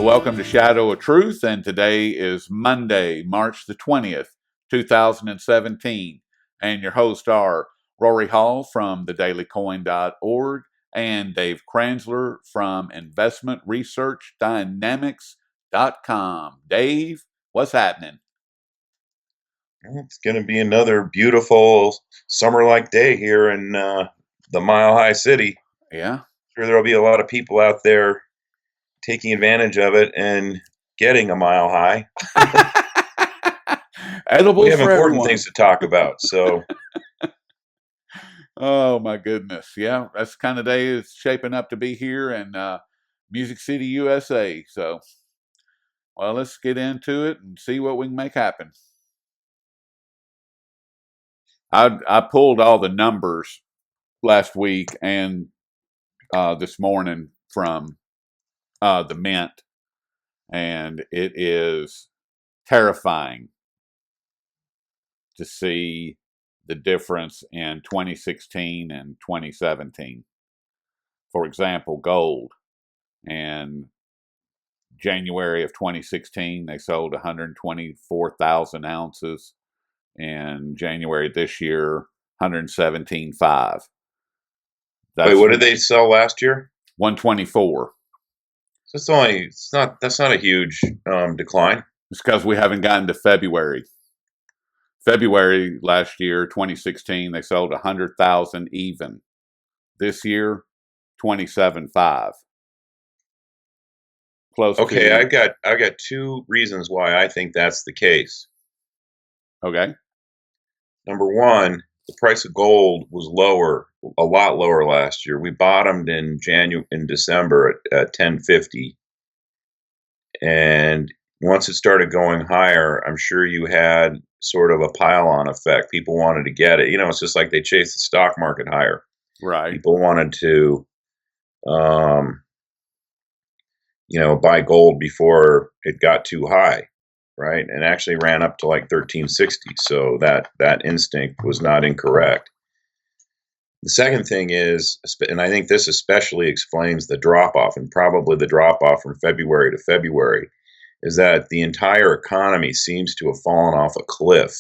Welcome to Shadow of Truth, and today is Monday, March the 20th, 2017. And your hosts are Rory Hall from thedailycoin.org and Dave Kranzler from investmentresearchdynamics.com. Dave, what's happening? It's going to be another beautiful summer-like day here in the Mile High City. Yeah. Sure, there'll be a lot of people out there taking advantage of it and getting a mile high. Edibles We have for important everyone. things to talk about, so Oh my goodness. Yeah, that's the kind of day it's shaping up to be here in Music City, USA. So, well, let's get into it and see what we can make happen. I pulled all the numbers last week and this morning from the Mint, and it is terrifying to see the difference in 2016 and 2017. For example, gold. In January of 2016, they sold 124,000 ounces. In January this year, 117.5. wait, That's what did they sell last year? 124. So that's not a huge decline. It's because we haven't gotten to February. February last year, 2016, they sold 100,000 even. This year, 27.5. Close Okay, to. I got two reasons why I think that's the case. Okay. Number one, the price of gold was lower, a lot lower last year. We bottomed in December at 1050, and once it started going higher, I'm sure you had sort of a pile-on effect. People wanted to get it. You know, it's just like they chased the stock market higher. Right. People wanted to, um, buy gold before it got too high, right? And actually ran up to like 1360. So that instinct was not incorrect. The second thing is, and I think this especially explains the drop off, and probably the drop off from February to February, is that the entire economy seems to have fallen off a cliff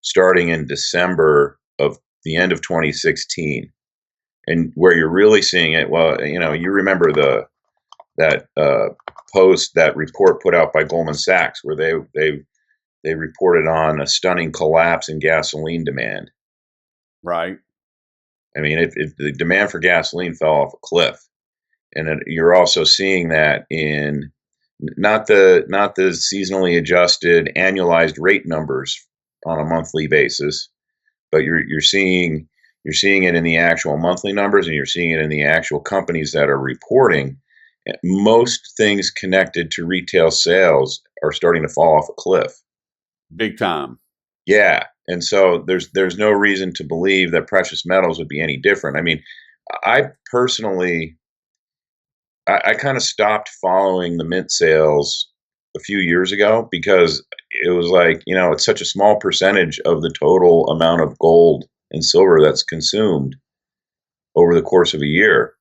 starting in December of the end of 2016. And where you're really seeing it, well, you remember that post, that report put out by Goldman Sachs, where they reported on a stunning collapse in gasoline demand. Right. I mean, the demand for gasoline fell off a cliff, and you're also seeing that in not the seasonally adjusted annualized rate numbers on a monthly basis, but you're seeing it in the actual monthly numbers, and you're seeing it in the actual companies that are reporting. Most things connected to retail sales are starting to fall off a cliff. Big time. Yeah, and so there's no reason to believe that precious metals would be any different. I mean, I personally, I kind of stopped following the mint sales a few years ago because it was like, it's such a small percentage of the total amount of gold and silver that's consumed over the course of a year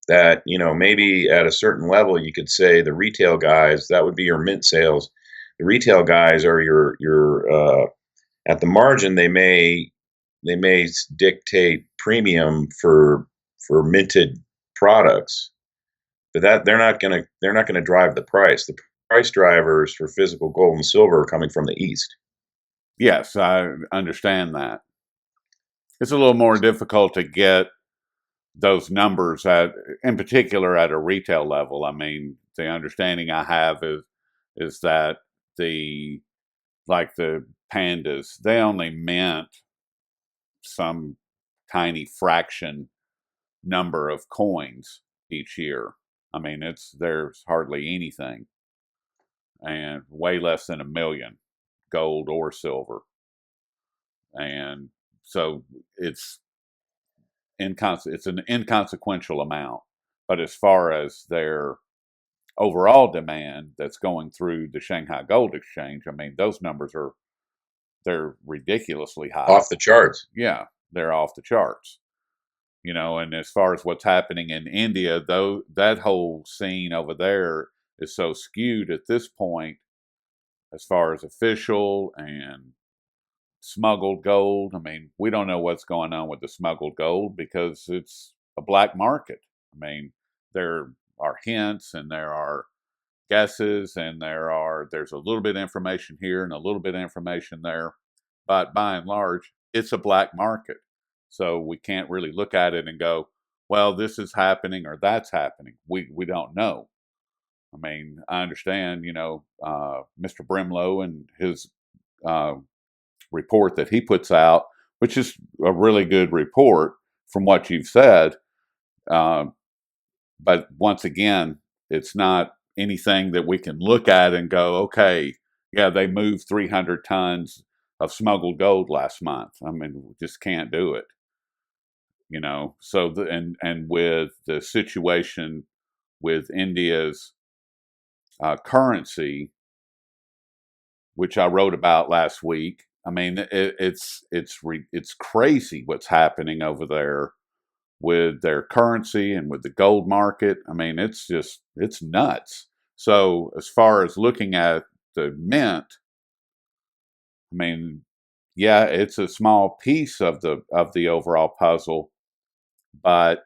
that, maybe at a certain level you could say the retail guys, that would be your mint sales. The retail guys are your at the margin, they may dictate premium for minted products, but that they're not gonna drive the price. The price drivers for physical gold and silver are coming from the east. Yes, I understand that. It's a little more difficult to get those numbers in particular, at a retail level. I mean, the understanding I have is that the like the pandas, they only mint some tiny fraction number of coins each year. I mean, there's hardly anything, and way less than 1 million, gold or silver, and so it's an inconsequential amount. But as far as their overall demand that's going through the Shanghai Gold Exchange, I mean, those numbers they're ridiculously high. Off the charts. Yeah, they're off the charts. And as far as what's happening in India, though, that whole scene over there is so skewed at this point as far as official and smuggled gold. I mean, we don't know what's going on with the smuggled gold because it's a black market. I mean, there are hints and there are guesses and there's a little bit of information here and a little bit of information there, but by and large, it's a black market. So we can't really look at it and go, well, this is happening or that's happening. We don't know. I mean, I understand, Mr. Brimlow and his uh, report that he puts out, which is a really good report from what you've said. Uh, but once again, it's not anything that we can look at and go, okay, yeah, they moved 300 tons of smuggled gold last month. I mean, we just can't do it. So and with the situation with India's currency, which I wrote about last week. I mean, it's crazy what's happening over there with their currency and with the gold market. I mean, it's nuts. So as far as looking at the mint, I mean, yeah, it's a small piece of the overall puzzle, but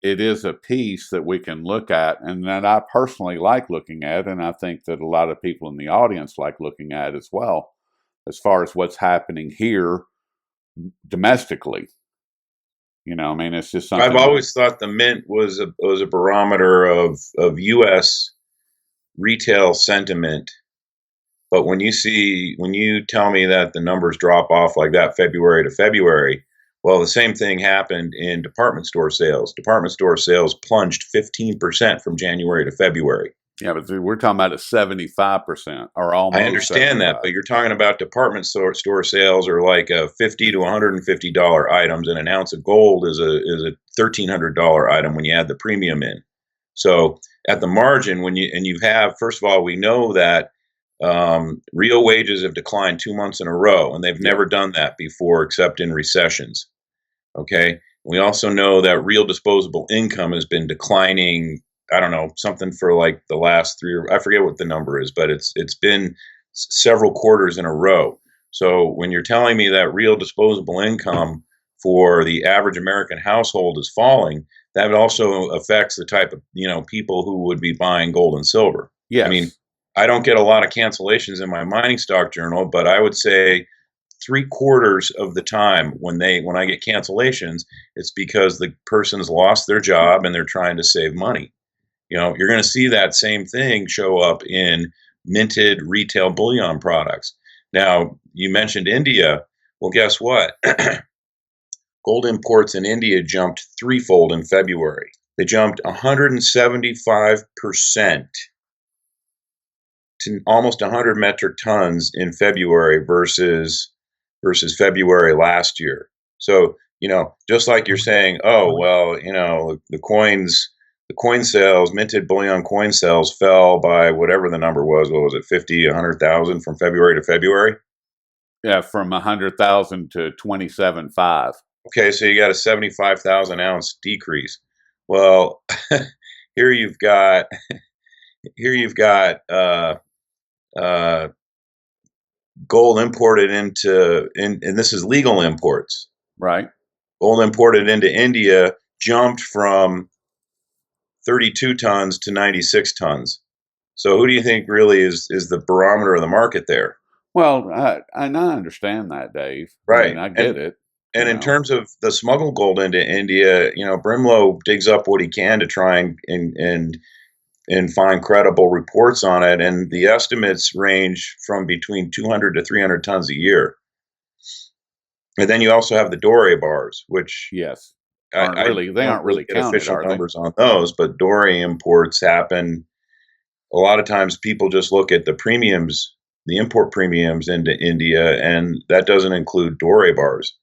it is a piece that we can look at and that I personally like looking at, and I think that a lot of people in the audience like looking at as well, as far as what's happening here domestically. I mean, it's just I've something that, always thought the mint was a barometer of U.S. retail sentiment. But when you tell me that the numbers drop off like that February to February, well, the same thing happened in department store sales. Department store sales plunged 15% from January to February. yeah, but we're talking about a 75% or I almost understand that, 75. but you're talking about department store sales are like a $50 to $150 items, and an ounce of gold is a $1,300 item when you add the premium in. So at the margin, when you have, first of all, we know that real wages have declined 2 months in a row, and they've Yeah. never done that before except in recessions. Okay. We also know that real disposable income has been declining. I don't know, something for like the last three, or I forget what the number is, but it's been several quarters in a row. So when you're telling me that real disposable income for the average American household is falling, that also affects the type of people who would be buying gold and silver. I mean, Yes. I don't get a lot of cancellations in my mining stock journal, but I would say 3/4 of the time when I get cancellations, it's because the person's lost their job and they're trying to save money. You're going to see that same thing show up in minted retail bullion products. Now, you mentioned India. Well, guess what? Gold imports in India jumped threefold in February. They jumped 175% to almost 100 metric tons in February versus February last year. So, just like you're saying, oh, well, the coin sales, minted bullion coin sales fell by whatever the number was. What was it, 50, 100,000 from February to February? Yeah, from 100,000 to 27.5. Okay, so you got a 75,000 ounce decrease. Well, here you've got uh, gold imported and this is legal imports. Right. Gold imported into India jumped from 32 tons to 96 tons. So who do you think really is the barometer of the market there? Well, I understand that, Dave. I mean, Right. I And get it. and in terms of the smuggled gold into India, Brimlow digs up what he can to try and find credible reports on it, and the estimates range from between 200 to 300 tons a year. And then you also have the Doré bars, which Yes, I they don't aren't really really get counted, official are they? numbers on those, but Doré imports happen. A lot of times people just look at the import premiums into India, and that doesn't include Doré bars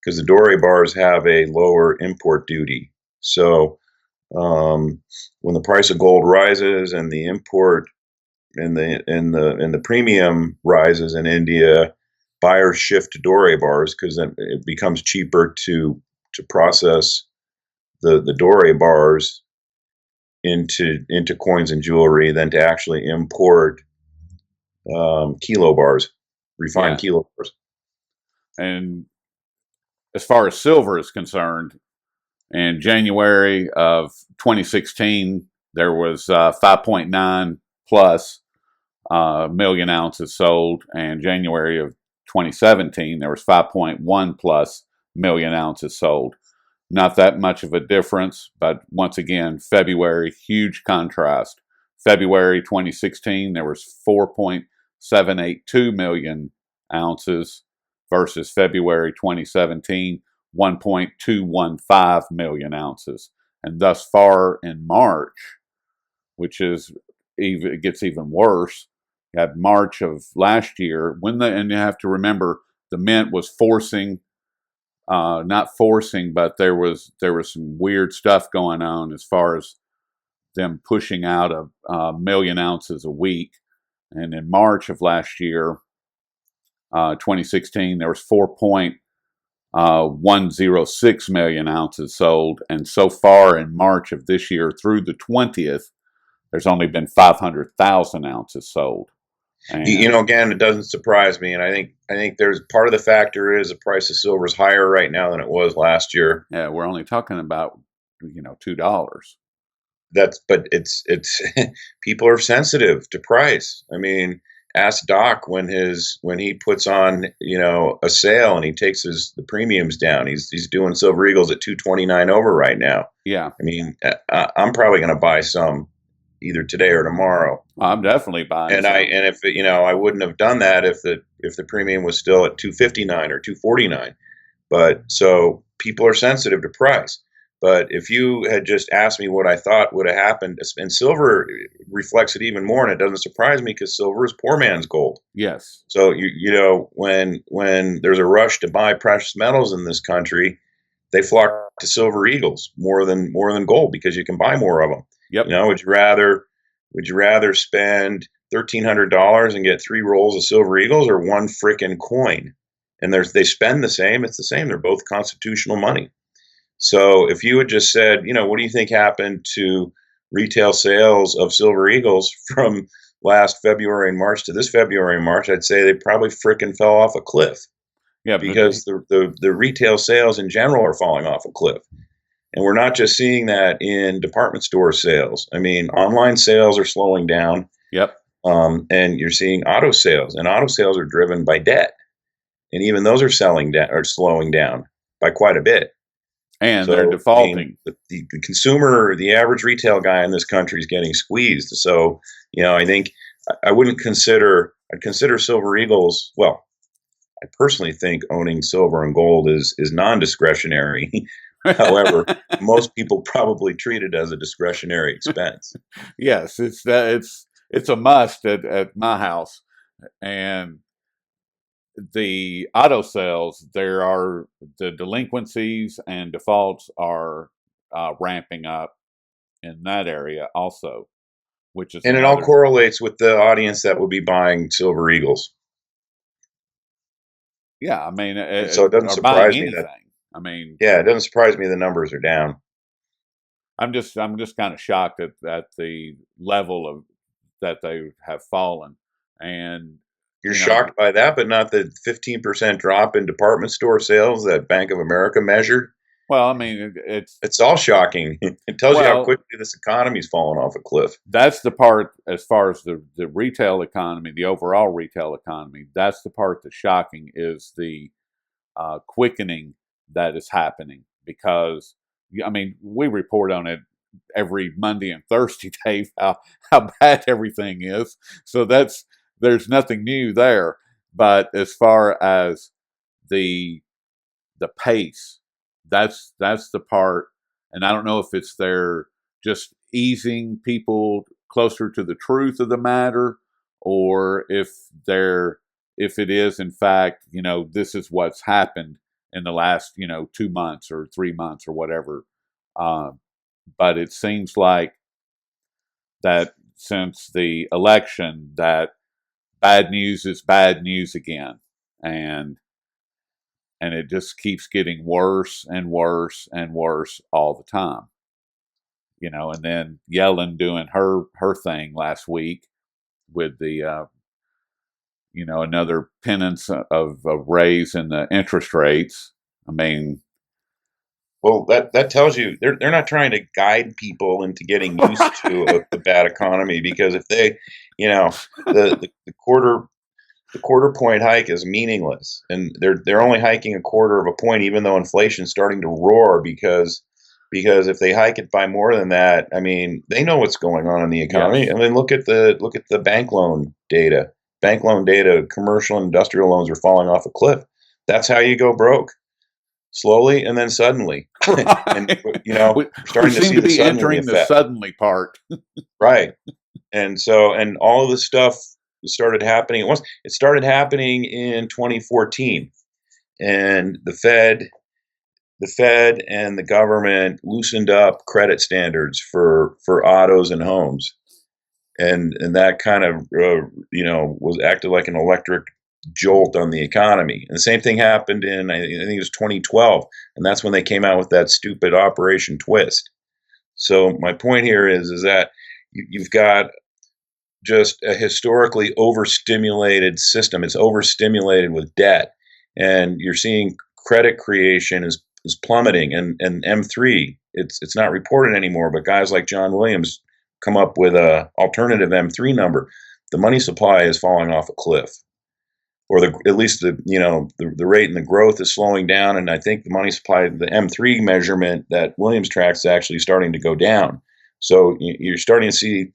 because the Doré bars have a lower import duty. So when the price of gold rises and the import and the premium rises in India, buyers shift to Doré bars because it becomes cheaper to process the doré bars into coins and jewelry than to actually import kilo bars, refined Yeah. kilo bars. And as far as silver is concerned, in January of 2016, there was 5.9 plus million ounces sold, and January of 2017 there was 5.1 plus million ounces sold. Not that much of a difference, but once again, February, huge contrast. February 2016 there was 4.782 million ounces versus February 2017 1.215 million ounces. And thus far in March, which is even, it gets even worse. You had March of last year and you have to remember the mint was forcing, not forcing, but there was some weird stuff going on as far as them pushing out a million ounces a week. And in March of last year, 2016, there was 4.106 million ounces sold, and so far in March of this year through the 20th, there's only been 500,000 ounces sold. And Again, it doesn't surprise me, and I think there's part of the factor is the price of silver is higher right now than it was last year. yeah, we're only talking about $2. But it's people are sensitive to price. I mean, ask Doc when he puts on a sale and he takes the premiums down. He's doing Silver Eagles at 229 over right now. Yeah, I mean, I'm probably going to buy some either today or tomorrow. I'm definitely buying And some. if I wouldn't have done that if the premium was still at 259 or 249. But so people are sensitive to price. But if you had just asked me what I thought would have happened, and silver reflects it even more, and it doesn't surprise me because silver is poor man's gold. Yes. So when there's a rush to buy precious metals in this country, they flock to silver eagles more than gold because you can buy more of them. Yep. Would you rather spend $1,300 and get 3 rolls of silver eagles or one frickin' coin? And they spend the same. It's the same. They're both constitutional money. So if you had just said, what do you think happened to retail sales of silver eagles from last February and March to this February and March, I'd say they probably frickin' fell off a cliff Yeah, but because the retail sales in general are falling off a cliff. And we're not just seeing that in department store sales. I mean, online sales are slowing down. yep. And you're seeing auto sales, and auto sales are driven by debt. And even those are slowing down by quite a bit. And they're So, I mean, defaulting. the consumer, the average retail guy in this country is getting squeezed. So, I think I'd consider Silver Eagles. Well, I personally think owning silver and gold is non-discretionary. However, most people probably treat it as a discretionary expense. Yes, it's a must at my house. And the auto sales, the delinquencies and defaults are ramping up in that area also, which is And it all another. correlates with the audience that will be buying Silver Eagles. Yeah, I mean, And so it doesn't or buying surprise me that, anything. I mean, yeah, it doesn't surprise me the numbers are down. I'm just kind of shocked at the level of that they have fallen, and You're you know, shocked by that, but not the 15% drop in department store sales that Bank of America measured. well, I mean, it's It's all shocking. It tells you how well, quickly this economy's fallen off a cliff. that's the part as far as the retail economy, the overall retail economy. That's the part that's shocking is the quickening that is happening because I mean we report on it every Monday and Thursday, Dave, how bad everything is. So there's nothing new there. But as far as the pace, that's the part, and I don't know if it's they're just easing people closer to the truth of the matter, or if it is in fact, this is what's happened in the last 2 months or 3 months or whatever. Uh, but it seems like that since the election, that bad news is bad news again, and and it just keeps getting worse and worse and worse all the time. And then Yellen doing her thing last week with the another penance of a raise in the interest rates. I mean, Well, that tells you they're not trying to guide people into getting used to a bad economy, because if they, you know, the quarter point hike is meaningless, and they're only hiking a quarter of a point, even though inflation's starting to roar, because if they hike it by more than that, I mean, they know what's going on in the economy. yes. I mean, look at the bank loan data. Bank loan data, commercial and industrial loans are falling off a cliff. That's how you go broke, slowly and then suddenly. And Right. we're We starting to seem see to the be suddenly entering the effect. suddenly part. Right. And all of this stuff started happening at once. It started happening in 2014, and the Fed and the government loosened up credit standards for autos and homes, and that kind of was acted like an electric jolt on the economy. And the same thing happened in, I think it was 2012, and that's when they came out with that stupid Operation Twist. So my point here is that you've got just a historically overstimulated system. It's overstimulated with debt, and you're seeing credit creation is plummeting. And M3, it's not reported anymore, but guys like John Williams come up with a alternative M3 number. The money supply is falling off a cliff, or at least the rate and the growth is slowing down. And I think the money supply, the M3 measurement that Williams tracks, is actually starting to go down. So you're starting to see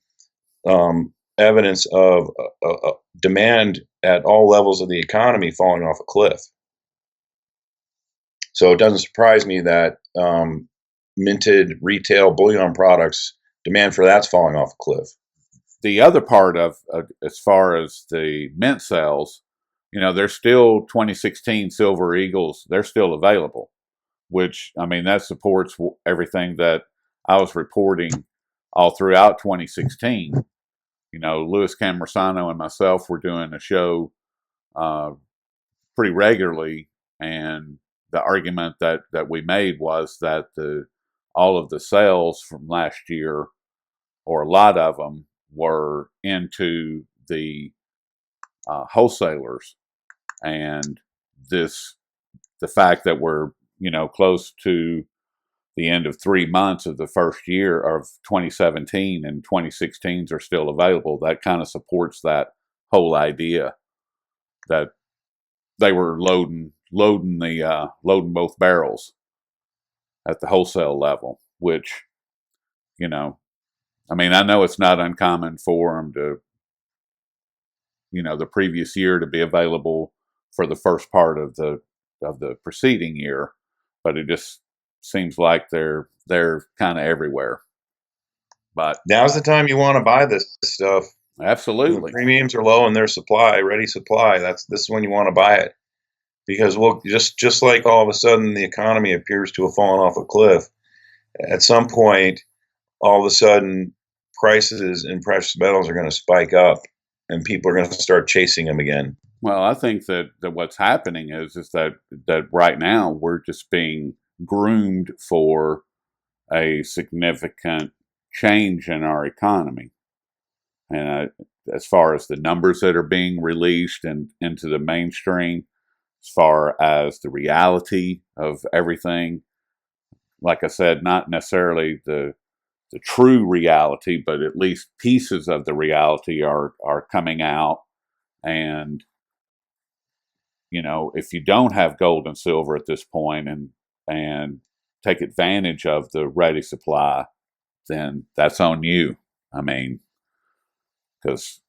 evidence of demand at all levels of the economy falling off a cliff. So it doesn't surprise me that minted retail bullion products, demand for that's falling off a cliff. The other part of as far as the mint sales, there's still 2016 Silver Eagles. They're still available, which, I mean, that supports everything that I was reporting all throughout 2016. Louis Camersano and myself were doing a show uh, pretty regularly, and the argument that we made was that the all of the sales from last year, or a lot of them, were into the wholesalers, and the fact that we're close to the end of 3 months of the first year of 2017, and 2016s are still available, that kind of supports that whole idea that they were loading both barrels at the wholesale level, which, I mean, I know it's not uncommon for them to, the previous year to be available for the first part of the preceding year, but it just seems like they're kind of everywhere. But Now's the time you want to buy this stuff when the absolutely. premiums are low and there's ready supply. This is when you want to buy it, because just like all of a sudden the economy appears to have fallen off a cliff. At some point, all of a sudden, prices in precious metals are going to spike up, and people are going to start chasing them again. Well, I think that what's happening is that right now we're just being groomed for a significant change in our economy. And as far as the numbers that are being released and into the mainstream, as far as the reality of everything, like I said, not necessarily the true reality, but at least pieces of the reality are coming out. And if you don't have gold and silver at this point, and take advantage of the ready supply, then that's on you. I mean, because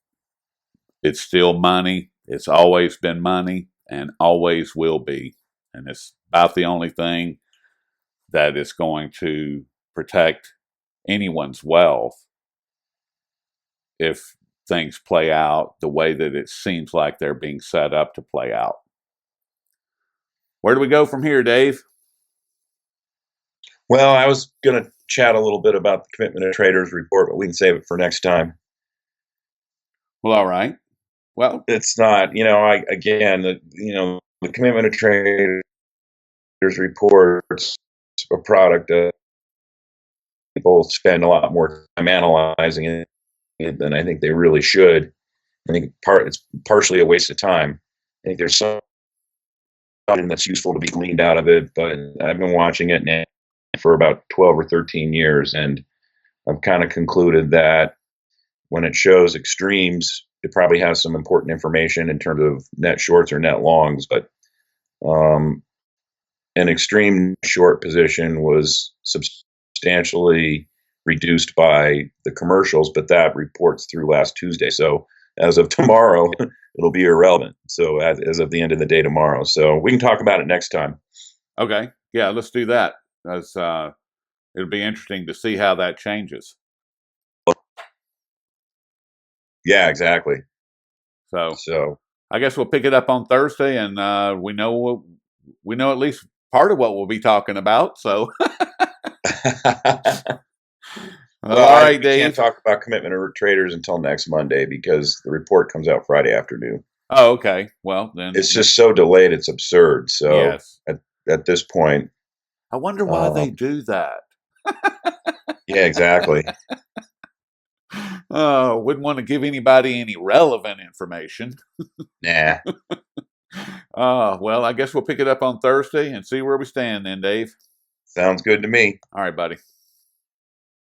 it's still money. It's always been money and always will be. And it's about the only thing that is going to protect anyone's wealth if things play out the way that it seems like they're being set up to play out. Where do we go from here, Dave? Well, I was going to chat a little bit about the commitment of traders report, but we can save it for next time. Well, all right. Well, It's not, the commitment of traders there's reports a product that people spend a lot more time analyzing it than I think they really should. I think it's partially a waste of time. I think there's something that's useful to be gleaned out of it, but I've been watching it now for about 12 or 13 years, and I've kind of concluded that when it shows extremes, it probably has some important information in terms of net shorts or net longs, but um, an extreme short position was substantially reduced by the commercials, but that reports through last Tuesday. So as of tomorrow, it'll be irrelevant. So as of the end of the day tomorrow. So we can talk about it next time. Okay. Yeah, let's do that. That's, it'll be interesting to see how that changes. Yeah, exactly. So So I guess we'll pick it up on Thursday, and we know at least part of what we'll be talking about. So, all right, we can't Dave. talk about commitment of traders until next Monday because the report comes out Friday afternoon. Oh, okay. Well, then, It's just so delayed; it's absurd. So yes. at this point, I wonder why they um, do that. yeah, exactly. Wouldn't want to give anybody any relevant information. Nah, Well, I guess we'll pick it up on Thursday and see where we stand then, Dave. sounds good to me. All right, buddy.